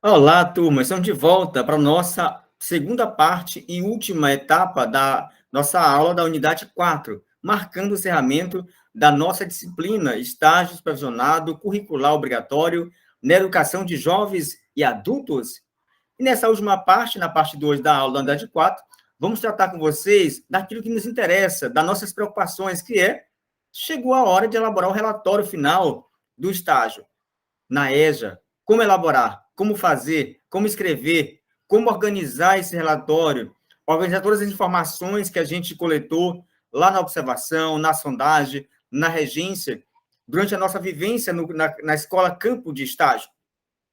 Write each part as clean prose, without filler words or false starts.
Olá, turma. Estamos de volta para a nossa segunda parte e última etapa da nossa aula da unidade 4, marcando o encerramento da nossa disciplina Estágio Supervisionado Curricular Obrigatório na Educação de Jovens e Adultos. E nessa última parte, na parte 2 da aula da unidade 4, vamos tratar com vocês daquilo que nos interessa, das nossas preocupações, que é, chegou a hora de elaborar o relatório final do estágio na EJA, como elaborar, como fazer, como escrever, como organizar esse relatório, organizar todas as informações que a gente coletou lá na observação, na sondagem, na regência, durante a nossa vivência na escola campo de estágio.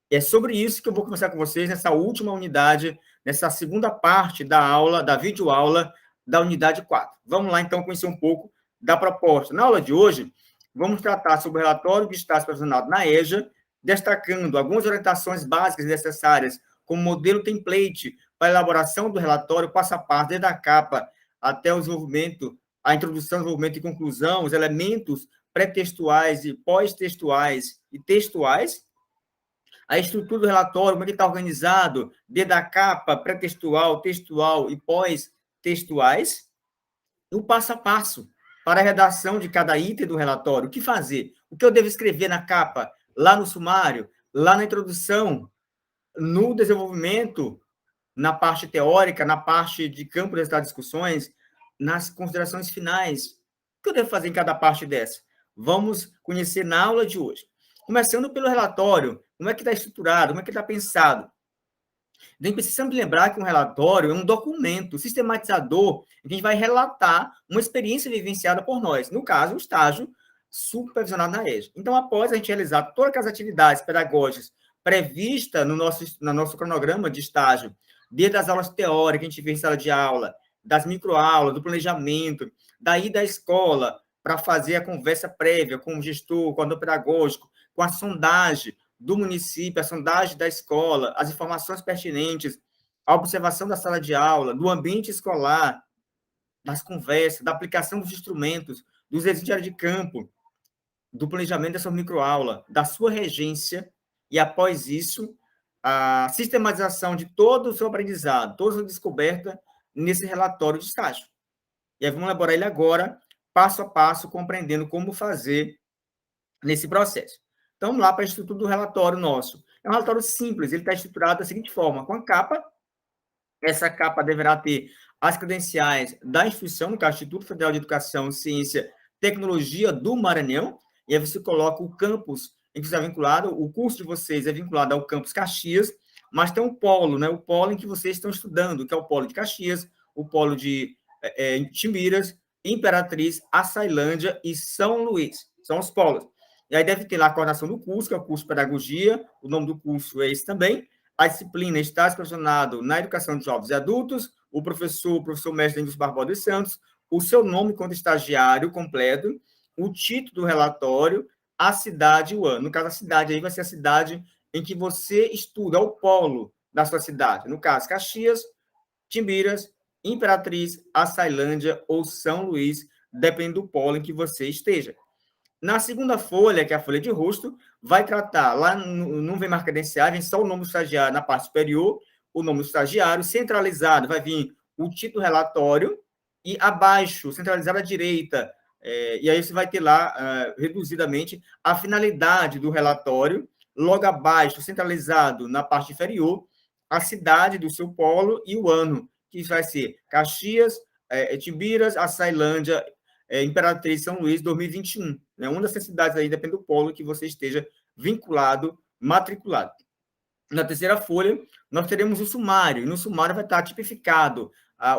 E é sobre isso que eu vou conversar com vocês nessa última unidade, nessa segunda parte da aula, da videoaula da unidade 4. Vamos lá, então, conhecer um pouco da proposta. Na aula de hoje, vamos tratar sobre o relatório de estágio supervisionado na EJA, destacando algumas orientações básicas necessárias, como modelo template para a elaboração do relatório passo a passo, desde a capa até o desenvolvimento, a introdução, desenvolvimento e conclusão, os elementos pré-textuais e pós-textuais e textuais, a estrutura do relatório, como é que está organizado, desde a capa, pré-textual, textual e pós-textuais, e o passo a passo para a redação de cada item do relatório. O que fazer? O que eu devo escrever na capa, lá no sumário, lá na introdução, no desenvolvimento, na parte teórica, na parte de campo das discussões, nas considerações finais. O que eu devo fazer em cada parte dessa? Vamos conhecer na aula de hoje. Começando pelo relatório, como é que está estruturado, como é que está pensado. A gente precisa sempre lembrar que um relatório é um documento sistematizador em que a gente vai relatar uma experiência vivenciada por nós, no caso, o estágio supervisionado na EJA. Então, após a gente realizar todas as atividades pedagógicas previstas no nosso cronograma de estágio, desde as aulas teóricas que a gente vê em sala de aula, das microaulas, do planejamento, daí da escola, para fazer a conversa prévia com o gestor, com o pedagógico, com a sondagem do município, a sondagem da escola, as informações pertinentes, a observação da sala de aula, do ambiente escolar, das conversas, da aplicação dos instrumentos, dos exercícios de campo, do planejamento dessa microaula, da sua regência, e após isso, a sistematização de todo o seu aprendizado, toda a sua descoberta nesse relatório de estágio. E aí vamos elaborar ele agora, passo a passo, compreendendo como fazer nesse processo. Então, vamos lá para a estrutura do relatório nosso. É um relatório simples, ele está estruturado da seguinte forma, com a capa. Essa capa deverá ter as credenciais da instituição, no caso, Instituto Federal de Educação, Ciência, Tecnologia do Maranhão, e aí você coloca o campus em que você é vinculado, o curso de vocês é vinculado ao campus Caxias, mas tem um polo, né? O polo em que vocês estão estudando, que é o polo de Caxias, o polo de Timbiras, Imperatriz, Açailândia e São Luís. São os polos. E aí deve ter lá a coordenação do curso, que é o curso de Pedagogia, o nome do curso é esse também, a disciplina está supervisionado na educação de jovens e adultos, o professor mestre Indus Barbosa dos Santos, o seu nome quanto estagiário completo, o título do relatório, a cidade e o ano. No caso, a cidade aí vai ser a cidade em que você estuda, o polo da sua cidade. No caso, Caxias, Timbiras, Imperatriz, Açailândia ou São Luís, dependendo do polo em que você esteja. Na segunda folha, que é a folha de rosto, vai tratar, lá não vem marca credencial, vem só o nome do estagiário na parte superior, o nome do estagiário, centralizado, vai vir o título relatório, e abaixo, centralizado à direita, e aí você vai ter lá, reduzidamente, a finalidade do relatório, logo abaixo, centralizado na parte inferior, a cidade do seu polo e o ano, que vai ser Caxias, Timbiras, Açailândia, Imperatriz São Luís 2021. Né? Uma dessas cidades aí depende do polo que você esteja vinculado, matriculado. Na terceira folha, nós teremos o sumário, e no sumário vai estar tipificado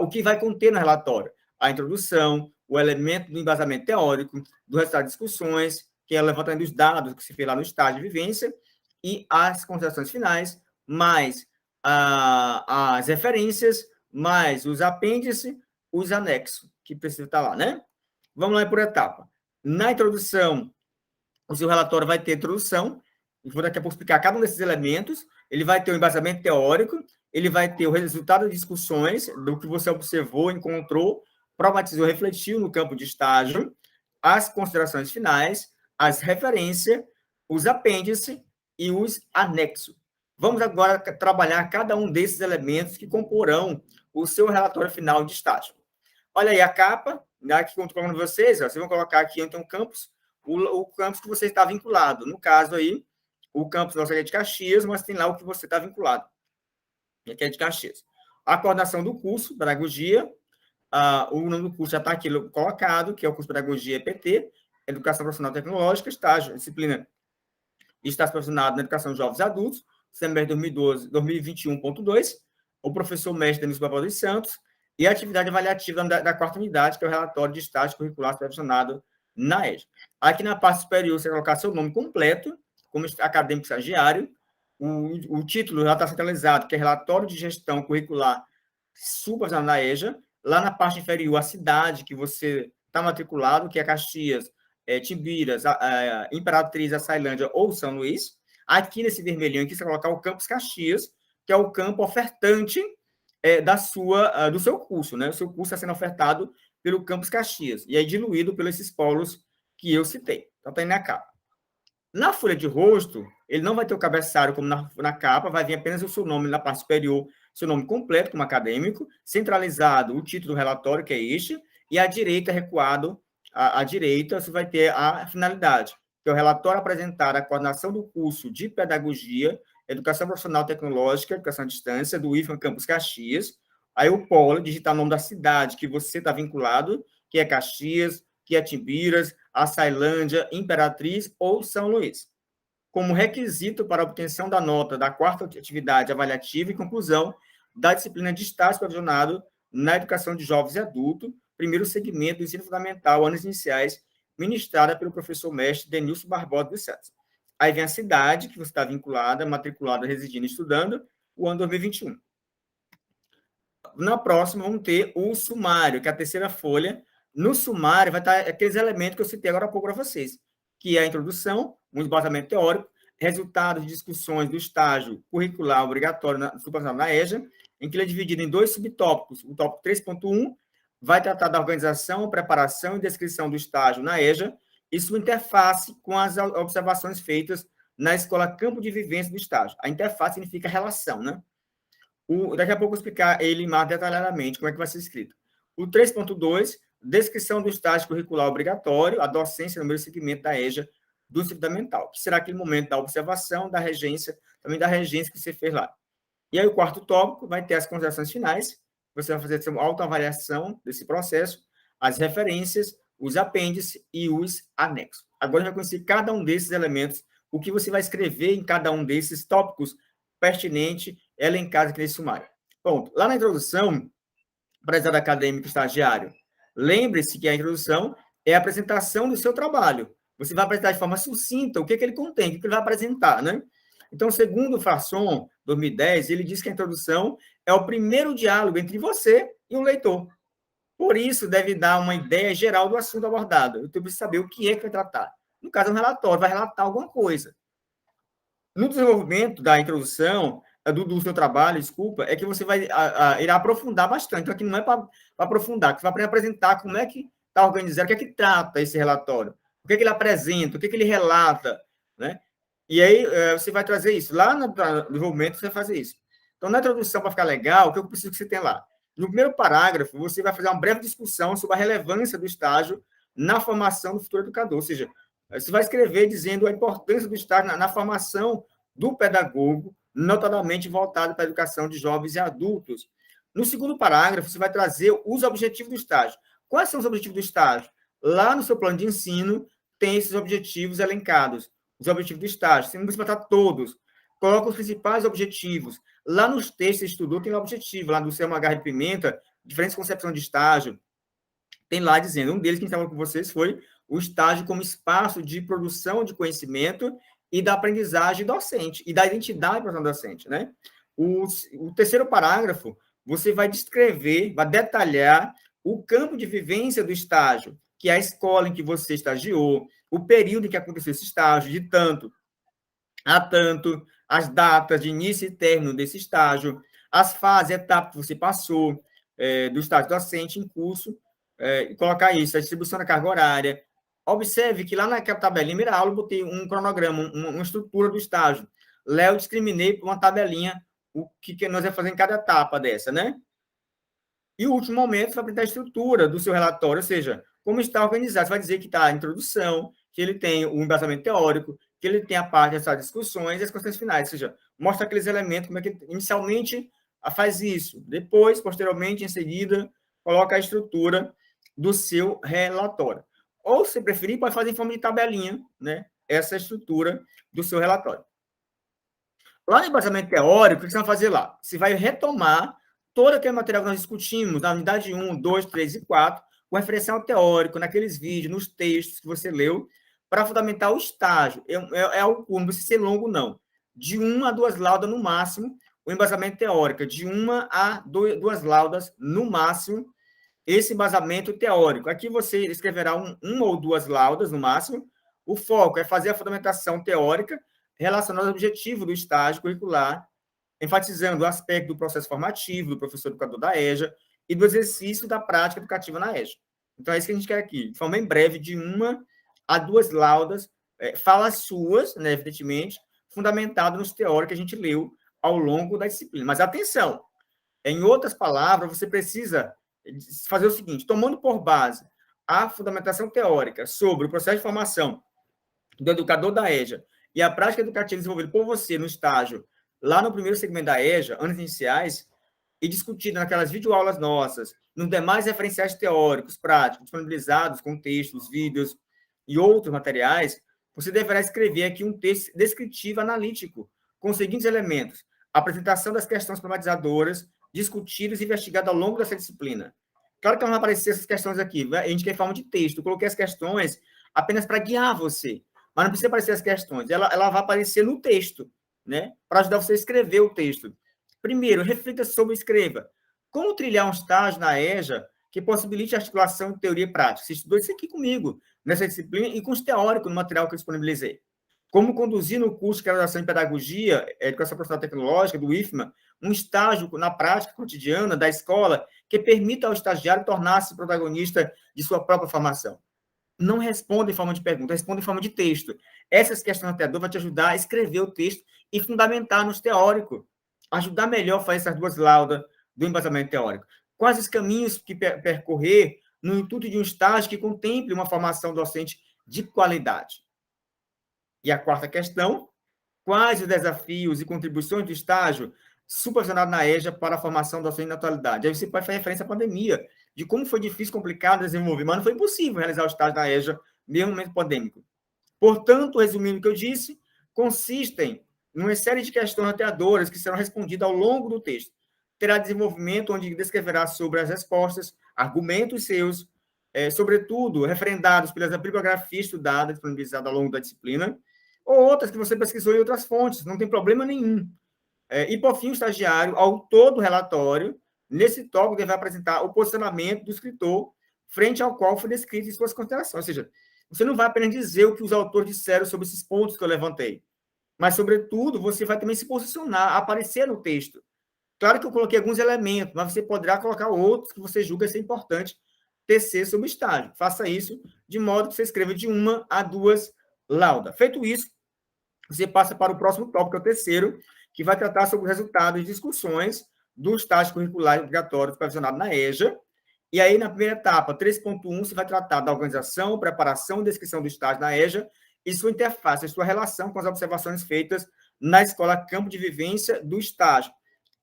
o que vai conter no relatório. A introdução, o elemento do embasamento teórico, do resultado de discussões, que é o levantamento dos dados que se fez lá no estágio de vivência, e as considerações finais, mais as referências, mais os apêndices, os anexos, que precisa estar lá, né? Vamos lá por etapa. Na introdução, o seu relatório vai ter introdução, e vou daqui a pouco explicar cada um desses elementos, ele vai ter o embasamento teórico, ele vai ter o resultado de discussões, do que você observou, encontrou, problematizou, refletiu no campo de estágio, as considerações finais, as referências, os apêndices e os anexos. Vamos agora trabalhar cada um desses elementos que comporão o seu relatório final de estágio. Olha aí a capa, aqui que eu estou colocando vocês, ó, vocês vão colocar aqui então campus, o campus que você está vinculado. No caso aí, o campus nosso é de Caxias, mas tem lá o que você está vinculado, que é de Caxias. A coordenação do curso, pedagogia, o nome do curso já está aqui colocado, que é o curso de Pedagogia EPT, Educação Profissional Tecnológica, estágio, disciplina estágio profissional na Educação de Jovens e Adultos, semestre 2021.2, o professor mestre Denilson Barbosa dos Santos, e a atividade avaliativa da quarta unidade, que é o relatório de estágio curricular supervisionado na EJA. Aqui na parte superior, você vai colocar seu nome completo, como acadêmico estagiário, o título já está centralizado, que é Relatório de Gestão Curricular Supervisionado na EJA. Lá na parte inferior, a cidade que você está matriculado, que é Caxias, Timbiras, Imperatriz, Açailândia ou São Luís. Aqui nesse vermelhinho aqui, você vai colocar o Campus Caxias, que é o campo ofertante do seu curso, né? O seu curso está sendo ofertado pelo Campus Caxias, e é diluído pelos esses polos que eu citei. Então, está aí na capa. Na folha de rosto, ele não vai ter o cabeçalho como na capa, vai vir apenas o seu nome na parte superior, seu nome completo como acadêmico, centralizado o título do relatório, que é este, e à direita, recuado, à direita, você vai ter a finalidade, que é o relatório apresentar a coordenação do curso de Pedagogia, Educação Profissional Tecnológica, Educação à Distância, do IFAM Campus Caxias. Aí o polo, digitar o nome da cidade que você está vinculado, que é Caxias, que é Timbiras, Açailândia, Imperatriz ou São Luís. Como requisito para a obtenção da nota da quarta atividade avaliativa e conclusão da disciplina de estágio supervisionado na educação de jovens e adultos, primeiro segmento do ensino fundamental, anos iniciais, ministrada pelo professor mestre Denilson Barbosa dos Santos. Aí vem a cidade que você está vinculada, matriculada, residindo, estudando, o ano 2021. Na próxima, vamos ter o sumário, que é a terceira folha. No sumário, vai estar aqueles elementos que eu citei agora há pouco para vocês, que é a introdução, um embasamento teórico, resultados de discussões do estágio curricular obrigatório supervisionado na EJA, em que ele é dividido em 2 subtópicos. O tópico 3.1 vai tratar da organização, preparação e descrição do estágio na EJA e sua interface com as observações feitas na Escola Campo de Vivência do Estágio. A interface significa relação, né? Daqui a pouco eu vou explicar ele mais detalhadamente, como é que vai ser escrito. O 3.2, descrição do estágio curricular obrigatório, a docência no primeiro segmento da EJA do ensino fundamental, que será aquele momento da observação, da regência, também da regência que você fez lá. E aí o quarto tópico vai ter as considerações finais, você vai fazer uma autoavaliação desse processo, as referências, os apêndices e os anexos. Agora, a gente vai conhecer cada um desses elementos, o que você vai escrever em cada um desses tópicos pertinente, elencados aqui nesse sumário. Pronto. Lá na introdução, prezado acadêmico estagiário, lembre-se que a introdução é a apresentação do seu trabalho. Você vai apresentar de forma sucinta o que ele contém, o que ele vai apresentar, né? Então, segundo o Fasson, 2010, ele diz que a introdução é o primeiro diálogo entre você e o leitor. Por isso, deve dar uma ideia geral do assunto abordado. Eu preciso saber o que vai tratar. No caso, é um relatório, vai relatar alguma coisa. No desenvolvimento da introdução, do seu trabalho, desculpa, é que você vai irá aprofundar bastante. Então, aqui não é para aprofundar, que você vai apresentar como é que está organizado, o que é que trata esse relatório, o que é que ele apresenta, o que é que ele relata, né? E aí, você vai trazer isso. Lá no desenvolvimento, você vai fazer isso. Então, na introdução, para ficar legal, o que eu preciso que você tenha lá? No primeiro parágrafo, você vai fazer uma breve discussão sobre a relevância do estágio na formação do futuro educador. Ou seja, você vai escrever dizendo a importância do estágio na formação do pedagogo, notadamente voltado para a educação de jovens e adultos. No segundo parágrafo, você vai trazer os objetivos do estágio. Quais são os objetivos do estágio? Lá no seu plano de ensino, tem esses objetivos elencados. Os objetivos do estágio. Você não precisa botar todos. Coloca os principais objetivos. Lá nos textos que você estudou, tem o objetivo. Lá do seu Magar de Pimenta, diferentes concepções de estágio. Tem lá dizendo, um deles que a gente estava com vocês foi o estágio como espaço de produção de conhecimento e da aprendizagem docente, e da identidade profissional docente, né? O terceiro parágrafo, você vai descrever, vai detalhar o campo de vivência do estágio, que é a escola em que você estagiou, o período em que aconteceu esse estágio, de tanto a tanto, as datas de início e término desse estágio, as fases, etapas que você passou do estágio docente em curso, e colocar isso, a distribuição da carga horária. Observe que lá naquela tabelinha, primeira aula, eu botei um cronograma, uma estrutura do estágio. Léo, discriminei por uma tabelinha o que nós vamos fazer em cada etapa dessa, né? E o último momento, você vai apresentar a estrutura do seu relatório, ou seja, como está organizado. Você vai dizer que está a introdução, que ele tem o embasamento teórico, que ele tem a parte dessas discussões e as questões finais, ou seja, mostra aqueles elementos, como é que inicialmente faz isso. Depois, posteriormente, em seguida, coloca a estrutura do seu relatório. Ou, se preferir, pode fazer em forma de tabelinha, né? Essa estrutura do seu relatório. Lá no embasamento teórico, o que você vai fazer lá? Você vai retomar todo aquele material que nós discutimos na unidade 1, 2, 3 e 4, com referencial teórico, naqueles vídeos, nos textos que você leu, para fundamentar o estágio. É algo curto, não precisa ser longo, não. De 1 a 2 laudas no máximo, o embasamento teórico. De 1 a 2 laudas no máximo, esse embasamento teórico. Aqui você escreverá uma ou duas laudas no máximo. O foco é fazer a fundamentação teórica relacionada ao objetivo do estágio curricular, enfatizando o aspecto do processo formativo do professor educador da EJA e do exercício da prática educativa na EJA. Então, é isso que a gente quer aqui, de forma em breve, de 1 a 2 laudas, falas suas, né, evidentemente, fundamentado nos teóricos que a gente leu ao longo da disciplina. Mas atenção, em outras palavras, você precisa fazer o seguinte, tomando por base a fundamentação teórica sobre o processo de formação do educador da EJA e a prática educativa desenvolvida por você no estágio, lá no primeiro segmento da EJA, anos iniciais, e discutida naquelas videoaulas nossas, nos demais referenciais teóricos, práticos, disponibilizados com textos, vídeos e outros materiais, você deverá escrever aqui um texto descritivo analítico, com os seguintes elementos: apresentação das questões problematizadoras, discutidas e investigadas ao longo dessa disciplina. Claro que não vai aparecer essas questões aqui, a gente quer em forma de texto. Eu coloquei as questões apenas para guiar você, mas não precisa aparecer as questões, ela vai aparecer no texto, né? Para ajudar você a escrever o texto. Primeiro, reflita sobre, escreva. Como trilhar um estágio na EJA que possibilite a articulação de teoria e prática? Você estudou isso aqui comigo, nessa disciplina, e com os teóricos no material que eu disponibilizei. Como conduzir no curso de graduação em Pedagogia, Educação Profissional Tecnológica, do IFMA, um estágio na prática cotidiana da escola que permita ao estagiário tornar-se protagonista de sua própria formação. Não responda em forma de pergunta, responda em forma de texto. Essas questões até vão te ajudar a escrever o texto e fundamentar nos teóricos. Ajudar melhor a fazer essas duas laudas do embasamento teórico. Quais os caminhos que percorrer no intuito de um estágio que contemple uma formação docente de qualidade? E a quarta questão, quais os desafios e contribuições do estágio supervisionado na EJA para a formação docente na atualidade? Aí você pode fazer referência à pandemia, de como foi difícil, complicado desenvolver, mas não foi possível realizar o estágio na EJA, mesmo no momento pandêmico. Portanto, resumindo o que eu disse, consistem numa série de questões norteadoras que serão respondidas ao longo do texto. Terá desenvolvimento onde descreverá sobre as respostas, argumentos seus, sobretudo referendados pelas bibliografias estudadas, disponibilizadas ao longo da disciplina, ou outras que você pesquisou em outras fontes, não tem problema nenhum. E, por fim, o estagiário, autor do relatório, nesse tópico, deve apresentar o posicionamento do escritor frente ao qual foi descrito em suas considerações. Ou seja, você não vai apenas dizer o que os autores disseram sobre esses pontos que eu levantei, mas, sobretudo, você vai também se posicionar, aparecer no texto. Claro que eu coloquei alguns elementos, mas você poderá colocar outros que você julga ser importante tecer sobre o estágio. Faça isso de modo que você escreva de 1 a 2 laudas. Feito isso, você passa para o próximo tópico, que é o terceiro, que vai tratar sobre os resultados de discussões do estágio curricular obrigatório supervisionado na EJA. E aí, na primeira etapa, 3.1, você vai tratar da organização, preparação e descrição do estágio na EJA e sua interface, sua relação com as observações feitas na escola campo de vivência do estágio.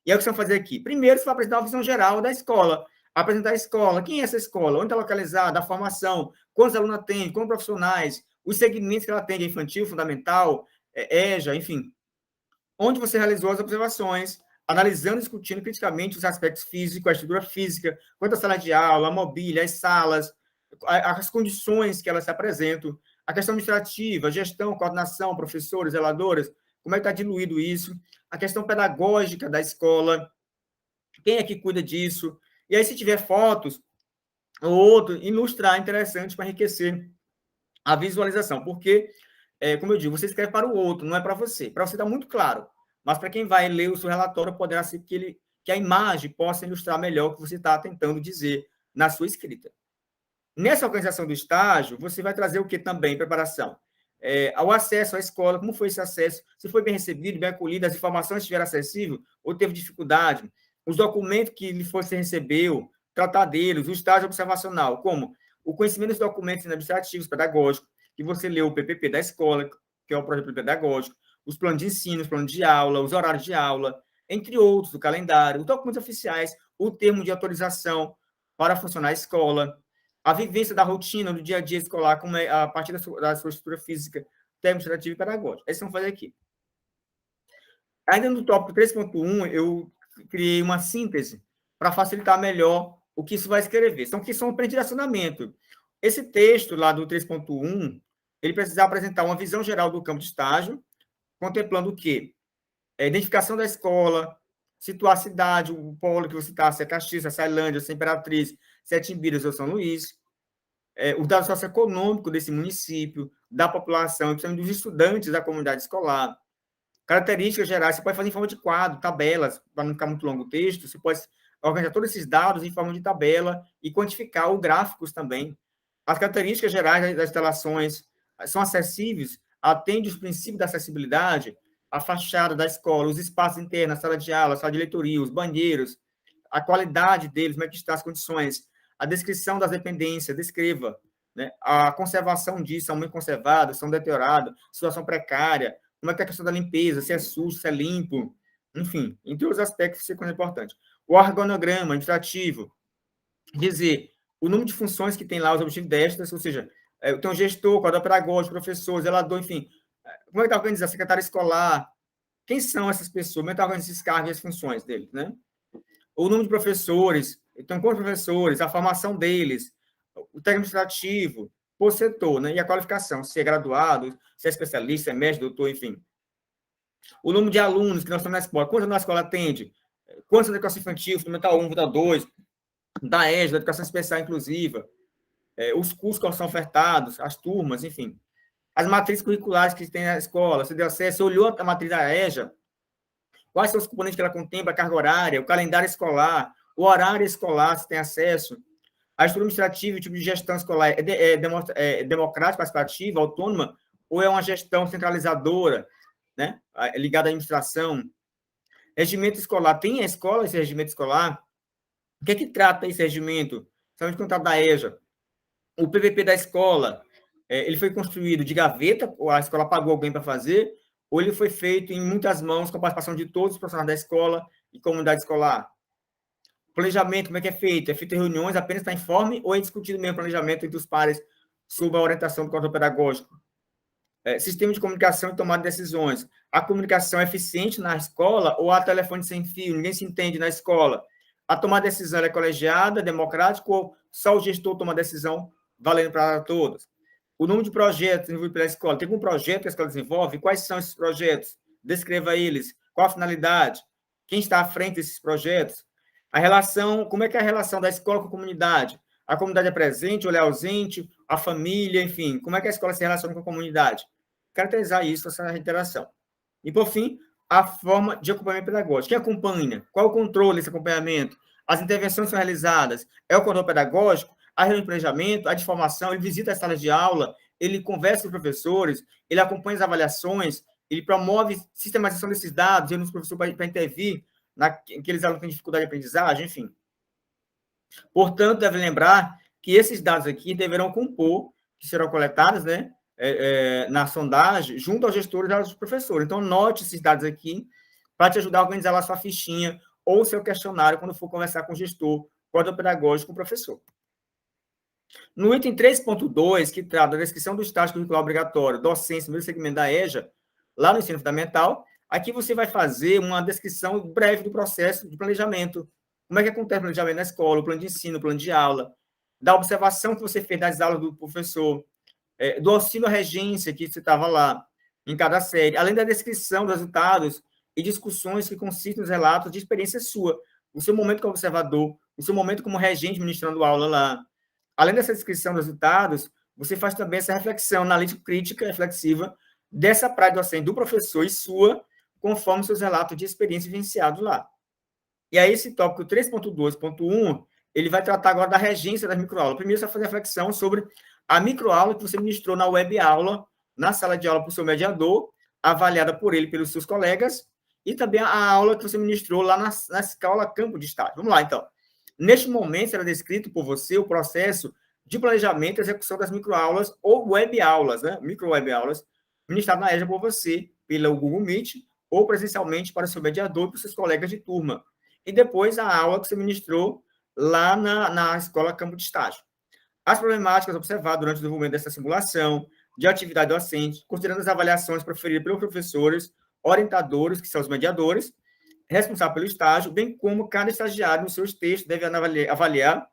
E é o que você vai fazer aqui. Primeiro, você vai apresentar a visão geral da escola. Apresentar a escola, quem é essa escola, onde está localizada, a formação, quantos alunos tem, quantos profissionais, os segmentos que ela atende, infantil, fundamental, EJA, enfim. Onde você realizou as observações, analisando e discutindo criticamente os aspectos físicos, a estrutura física, quantas salas de aula, a mobília, as salas, as condições que elas se apresentam, a questão administrativa, gestão, coordenação, professores, zeladoras, como é que está diluído isso, a questão pedagógica da escola, quem é que cuida disso, e aí se tiver fotos ou outro, ilustrar, interessante para enriquecer a visualização, porque, como eu digo, você escreve para o outro, não é para você está muito claro, mas para quem vai ler o seu relatório, poderá ser que a imagem possa ilustrar melhor o que você está tentando dizer na sua escrita. Nessa organização do estágio, você vai trazer o que também? Preparação. ao acesso à escola, como foi esse acesso, se foi bem recebido, bem acolhido, as informações estiveram acessíveis ou teve dificuldade, os documentos que ele você recebeu, tratar deles, o estágio observacional, como o conhecimento dos documentos administrativos, pedagógicos, que você leu o PPP da escola, que é o projeto pedagógico, os planos de ensino, os planos de aula, os horários de aula, entre outros, o calendário, os documentos oficiais, o termo de autorização para funcionar a escola, a vivência da rotina do dia a dia escolar, como é a partir da sua estrutura física, administrativa e pedagógica. Esse vamos fazer aqui. Ainda no tópico 3.1, eu criei uma síntese para facilitar melhor o que isso vai escrever. São questões para direcionamento. Esse texto lá do 3.1, ele precisa apresentar uma visão geral do campo de estágio, contemplando o quê? A identificação da escola, situar a cidade, o polo que você está, se é Caxias, se é Ceilândia, se é Imperatriz, se é Timbiras ou São Luís, o dado socioeconômico desse município, da população, principalmente dos estudantes da comunidade escolar, características gerais, você pode fazer em forma de quadro, tabelas, para não ficar muito longo o texto, você pode organizar todos esses dados em forma de tabela e quantificar os gráficos também. As características gerais das instalações são acessíveis, atende os princípios da acessibilidade, a fachada da escola, os espaços internos, a sala de aula, a sala de leitoria, os banheiros, a qualidade deles, como é que estão as condições, a descrição das dependências, descreva, né? A conservação disso, são muito conservadas, são deterioradas, situação precária, como é que é a questão da limpeza, se é sujo, se é limpo, enfim, entre outros aspectos que são importantes. O organograma administrativo, dizer o número de funções que tem lá, os objetivos destas, ou seja, tem um gestor, quadro pedagógico, professor, zelador, enfim, como é que está organizado, secretário escolar, quem são essas pessoas, como é que está organizado esses cargos e as funções deles, né? O número de professores, então, quantos professores, a formação deles, o técnico administrativo, por setor, né? E a qualificação, se é graduado, se é especialista, se é mestre, doutor, enfim. O número de alunos que nós temos na escola, quantos alunos a escola atende, quantos da educação infantil, fundamental 1, fundamental 2, da EJA, da educação especial inclusiva, os cursos que são ofertados, as turmas, enfim. As matrizes curriculares que tem na escola, você deu acesso, você olhou a matriz da EJA, quais são os componentes que ela contempla, a carga horária, o calendário escolar, o horário escolar, se tem acesso, a estrutura administrativa e o tipo de gestão escolar é democrática, participativa, autônoma, ou é uma gestão centralizadora, né, ligada à administração? Regimento escolar, tem a escola esse regimento escolar? O que é que trata esse regimento? Somente contato da EJA. O PVP da escola, ele foi construído de gaveta, ou a escola pagou alguém para fazer, ou ele foi feito em muitas mãos, com a participação de todos os profissionais da escola e comunidade escolar? Planejamento, como é que é feito? É feito em reuniões, apenas está informe, ou é discutido mesmo o planejamento entre os pares sob a orientação do quadro pedagógico? Sistema de comunicação e tomada de decisões. A comunicação é eficiente na escola ou há telefone sem fio? Ninguém se entende na escola. A tomada de decisão é colegiada, democrática, ou só o gestor toma a decisão valendo para todos? O número de projetos desenvolvidos pela escola. Tem algum projeto que a escola desenvolve? Quais são esses projetos? Descreva eles. Qual a finalidade? Quem está à frente desses projetos? A relação, como é que é a relação da escola com a comunidade? A comunidade é presente ou é ausente? A família, enfim, como é que a escola se relaciona com a comunidade? Caracterizar isso, essa interação. E, por fim, a forma de acompanhamento pedagógico. Quem acompanha? Qual o controle desse acompanhamento? As intervenções são realizadas? É o controle pedagógico? A reunião de planejamento? A de formação? Ele visita as salas de aula? Ele conversa com os professores? Ele acompanha as avaliações? Ele promove sistematização desses dados? Ele nos professores para intervir naqueles alunos que têm dificuldade de aprendizagem? Enfim. Portanto, deve lembrar que esses dados aqui deverão compor, que serão coletados, né, na sondagem, junto aos gestores e aos professores. Então, note esses dados aqui para te ajudar a organizar lá sua fichinha ou seu questionário quando for conversar com o gestor, quadro pedagógico, com o professor. No item 3.2, que trata da descrição do estágio curricular obrigatório, docência, no segmento da EJA, lá no ensino fundamental, aqui você vai fazer uma descrição breve do processo de planejamento. Como é que acontece o planejamento na escola, o plano de ensino, o plano de aula, da observação que você fez das aulas do professor, do auxílio à regência que você estava lá, em cada série, além da descrição dos resultados e discussões que consistem nos relatos de experiência sua, o seu momento como observador, o seu momento como regente ministrando aula lá. Além dessa descrição dos resultados, você faz também essa reflexão analítica, crítica, reflexiva, dessa prática docente do professor e sua, conforme seus relatos de experiência vivenciados lá. E aí, esse tópico 3.2.1, ele vai tratar agora da regência das microaulas. Primeiro, você vai fazer a reflexão sobre a microaula que você ministrou na web aula na sala de aula para o seu mediador, avaliada por ele, pelos seus colegas, e também a aula que você ministrou lá na escola campo de estágio. Vamos lá, então. Neste momento, será descrito por você o processo de planejamento e execução das microaulas ou web-aulas, né? Micro-web-aulas, ministrado na EJA por você, pelo Google Meet, ou presencialmente para o seu mediador e para os seus colegas de turma. E depois a aula que você ministrou lá na escola campo de estágio. As problemáticas observadas durante o desenvolvimento dessa simulação de atividade docente, considerando as avaliações proferidas pelos professores, orientadores, que são os mediadores, responsáveis pelo estágio, bem como cada estagiário, nos seus textos, deve avaliar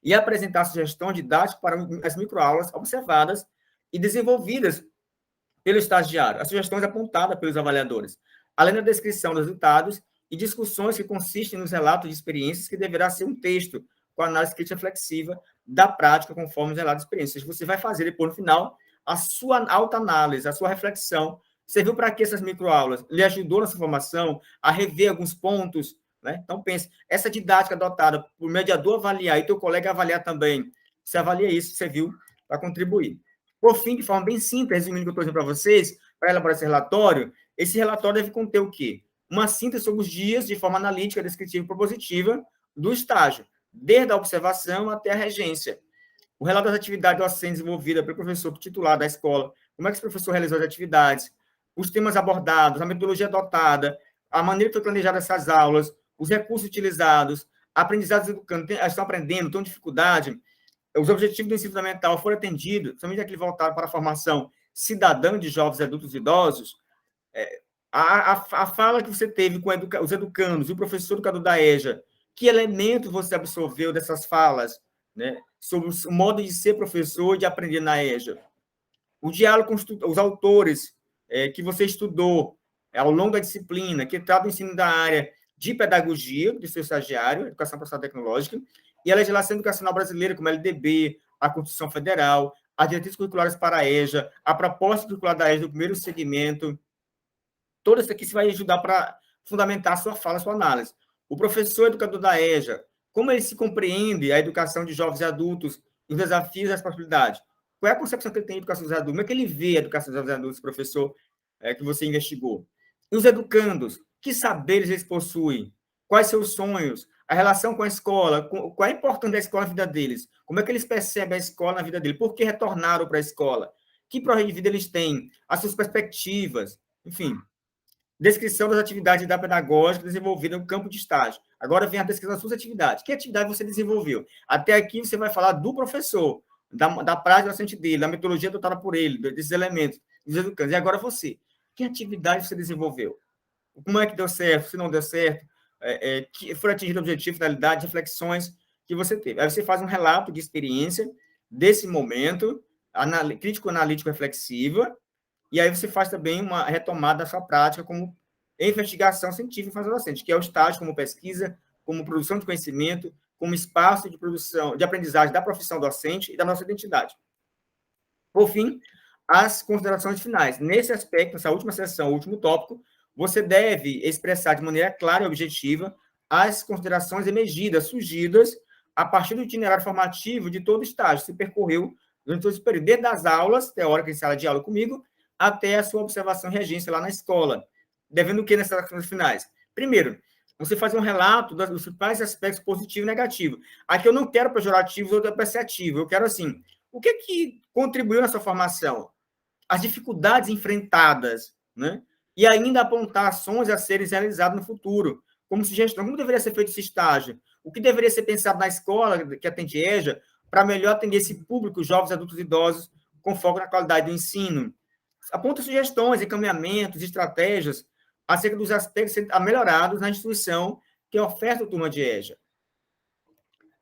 e apresentar sugestões didáticas para as microaulas observadas e desenvolvidas pelo estagiário, as sugestões apontadas pelos avaliadores, além da descrição dos resultados e discussões que consistem nos relatos de experiências, que deverá ser um texto com análise crítica reflexiva da prática, conforme os relatos de experiências. Você vai fazer, depois, no final, a sua autoanálise, a sua reflexão. Serviu para que essas microaulas? Lhe ajudou na sua formação a rever alguns pontos, né? Então, pense, essa didática adotada por mediador avaliar e teu colega avaliar também, você avalia isso, serviu para contribuir. Por fim, de forma bem simples, resumindo o que eu estou dizendo para vocês, para elaborar esse relatório deve conter o quê? Uma síntese sobre os dias, de forma analítica, descritiva e propositiva, do estágio, desde a observação até a regência. O relato das atividades docentes desenvolvidas pelo professor titular da escola, como é que esse professor realizou as atividades, os temas abordados, a metodologia adotada, a maneira que foi planejada essas aulas, os recursos utilizados, aprendizados educando, estão aprendendo, estão em dificuldade, os objetivos do ensino fundamental foram atendidos, somente aquele voltado para a formação cidadã de jovens, adultos e idosos, a fala que você teve com os educandos e o professor educador da EJA, que elementos você absorveu dessas falas, né, sobre o modo de ser professor e de aprender na EJA? O diálogo com os autores que você estudou ao longo da disciplina, que trata o ensino da área de pedagogia, do seu estagiário, Educação Profissional Tecnológica, e a legislação educacional brasileira, como a LDB, a Constituição Federal, as diretrizes curriculares para a EJA, a proposta curricular da EJA do primeiro segmento, tudo isso aqui você vai ajudar para fundamentar a sua fala, a sua análise. O professor educador da EJA, como ele se compreende a educação de jovens e adultos, os desafios e as possibilidades? Qual é a concepção que ele tem de educação dos adultos? Como é que ele vê a educação dos jovens e adultos, professor, que você investigou? E os educandos, que saberes eles possuem? Quais seus sonhos? A relação com a escola? Qual é a importância da escola na vida deles? Como é que eles percebem a escola na vida deles? Por que retornaram para a escola? Que projeto de vida eles têm? As suas perspectivas? Enfim, descrição das atividades da pedagógica desenvolvida no campo de estágio. Agora vem a descrição das suas atividades. Que atividade você desenvolveu? Até aqui você vai falar do professor, da prática docente dele, da metodologia adotada por ele, desses elementos, dos educantes. E agora você. Que atividade você desenvolveu? Como é que deu certo? Se não deu certo? Que foi atingido o objetivo, finalidade, reflexões que você teve. Aí você faz um relato de experiência desse momento, crítico-analítico-reflexiva, e aí você faz também uma retomada da sua prática como investigação científica e formação docente, que é o estágio como pesquisa, como produção de conhecimento, como espaço de produção, de aprendizagem da profissão docente e da nossa identidade. Por fim, as considerações finais. Nesse aspecto, nessa última sessão, o último tópico, você deve expressar de maneira clara e objetiva as considerações emergidas, surgidas a partir do itinerário formativo de todo o estágio que se percorreu durante todo esse período, desde as aulas teóricas em sala de aula comigo, até a sua observação e regência lá na escola. Devendo o que nessas ações finais? Primeiro, você faz um relato dos principais aspectos positivos e negativos. Aqui eu não quero pejorativos ou depreciativos, eu quero assim, o que contribuiu na sua formação? As dificuldades enfrentadas, né? E ainda apontar ações a serem realizadas no futuro, como sugestão, como deveria ser feito esse estágio? O que deveria ser pensado na escola que atende EJA para melhor atender esse público, jovens, adultos e idosos, com foco na qualidade do ensino? Aponta sugestões, encaminhamentos, estratégias acerca dos aspectos a melhorados na instituição que oferta a turma de EJA.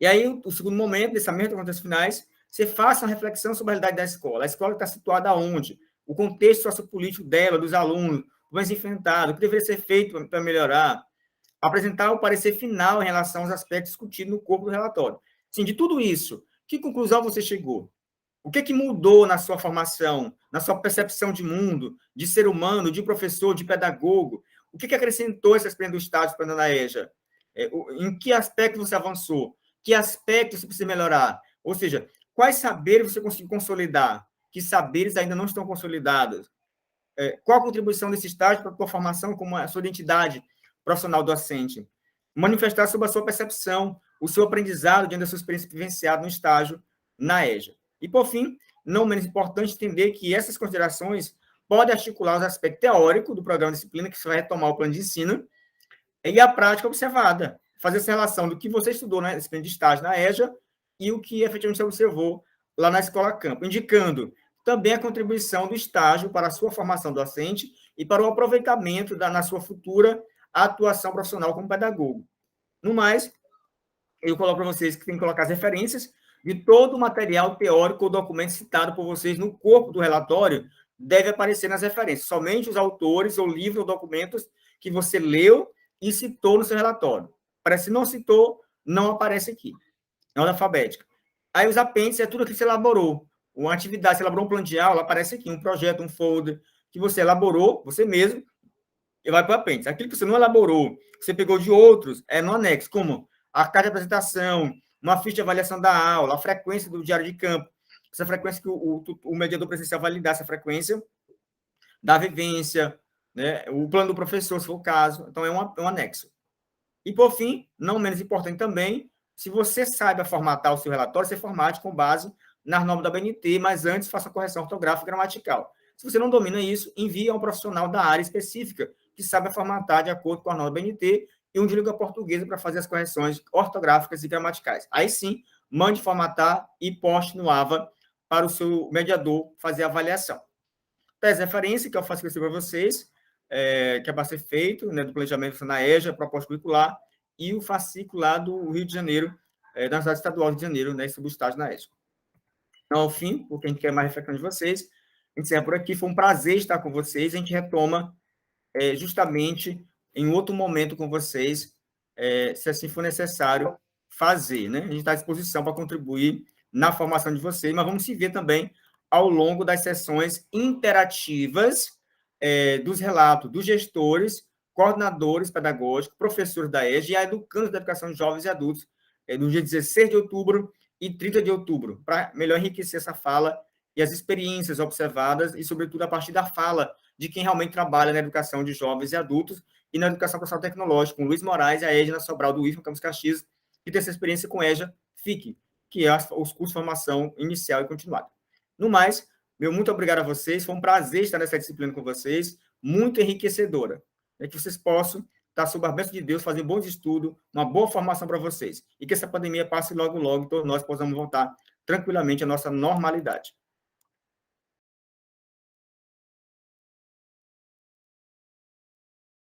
E aí, o segundo momento, dessa mesma contas finais, você faça uma reflexão sobre a realidade da escola. A escola está situada onde? O contexto sociopolítico dela, dos alunos, o mais enfrentado, o que deveria ser feito para melhorar. Apresentar o parecer final em relação aos aspectos discutidos no corpo do relatório. Sim, de tudo isso, que conclusão você chegou? O que mudou na sua formação, na sua percepção de mundo, de ser humano, de professor, de pedagogo? O que acrescentou essa experiência do estágio para a EJA? Em que aspecto você avançou? Que aspecto você precisa melhorar? Ou seja, quais saberes você conseguiu consolidar? que saberes ainda não estão consolidados? Qual a contribuição desse estágio para a tua formação como a sua identidade profissional docente? Manifestar sobre a sua percepção, o seu aprendizado diante da sua experiência vivenciada no estágio na EJA. E, por fim, não menos importante, entender que essas considerações podem articular os aspectos teóricos do programa de disciplina, que você vai retomar o plano de ensino, e a prática observada. Fazer essa relação do que você estudou na disciplina de estágio na EJA e o que efetivamente você observou lá na escola campo, indicando também a contribuição do estágio para a sua formação docente e para o aproveitamento na sua futura atuação profissional como pedagogo. No mais, eu coloco para vocês que tem que colocar as referências de todo o material teórico ou documento citado por vocês no corpo do relatório deve aparecer nas referências. Somente os autores ou livros ou documentos que você leu e citou no seu relatório. Parece que não citou, não aparece aqui. É ordem alfabética. Aí os apêndices é tudo que você elaborou. Uma atividade, você elaborou um plano de aula, aparece aqui, um projeto, um folder que você elaborou, você mesmo, e vai para o apêndice. Aquilo que você não elaborou, que você pegou de outros, é no anexo, como a carta de apresentação, uma ficha de avaliação da aula, a frequência do diário de campo, essa frequência que o mediador presencial vai validar, essa frequência da vivência, né? O plano do professor, se for o caso. Então, é um anexo. E, por fim, não menos importante também, se você sabe formatar o seu relatório, você formate com base nas normas da BNT, mas antes faça a correção ortográfica e gramatical. Se você não domina isso, envie a um profissional da área específica que saiba formatar de acordo com a norma da BNT e um de língua portuguesa para fazer as correções ortográficas e gramaticais. Aí sim, mande formatar e poste no AVA para o seu mediador fazer a avaliação. Tese referência, que eu faço para vocês, que é para ser feito, né, do planejamento na EJA, proposta curricular, e o fascículo lá do Rio de Janeiro, da Universidade Estadual do Rio de Janeiro, né, sobre o estágio na EJA. Então, ao fim, porque a gente quer mais reflexão de vocês, a gente encerra por aqui. Foi um prazer estar com vocês. A gente retoma justamente em outro momento com vocês, se assim for necessário fazer, né? A gente está à disposição para contribuir na formação de vocês, mas vamos se ver também ao longo das sessões interativas dos relatos dos gestores, coordenadores pedagógicos, professores da EJA e a educandos da educação de jovens e adultos, no dia 16 de outubro e 30 de outubro, para melhor enriquecer essa fala e as experiências observadas e, sobretudo, a partir da fala de quem realmente trabalha na educação de jovens e adultos e na educação profissional tecnológica, com Luiz Moraes e a Edna Sobral do IFMA Campos Caxias, que tem essa experiência com EJA FIC, que é os cursos de formação inicial e continuada. No mais, meu muito obrigado a vocês, foi um prazer estar nessa disciplina com vocês, muito enriquecedora, que vocês possam estar sob a bênção de Deus, fazer bons estudos, uma boa formação para vocês, e que essa pandemia passe logo, logo, e todos nós possamos voltar tranquilamente à nossa normalidade.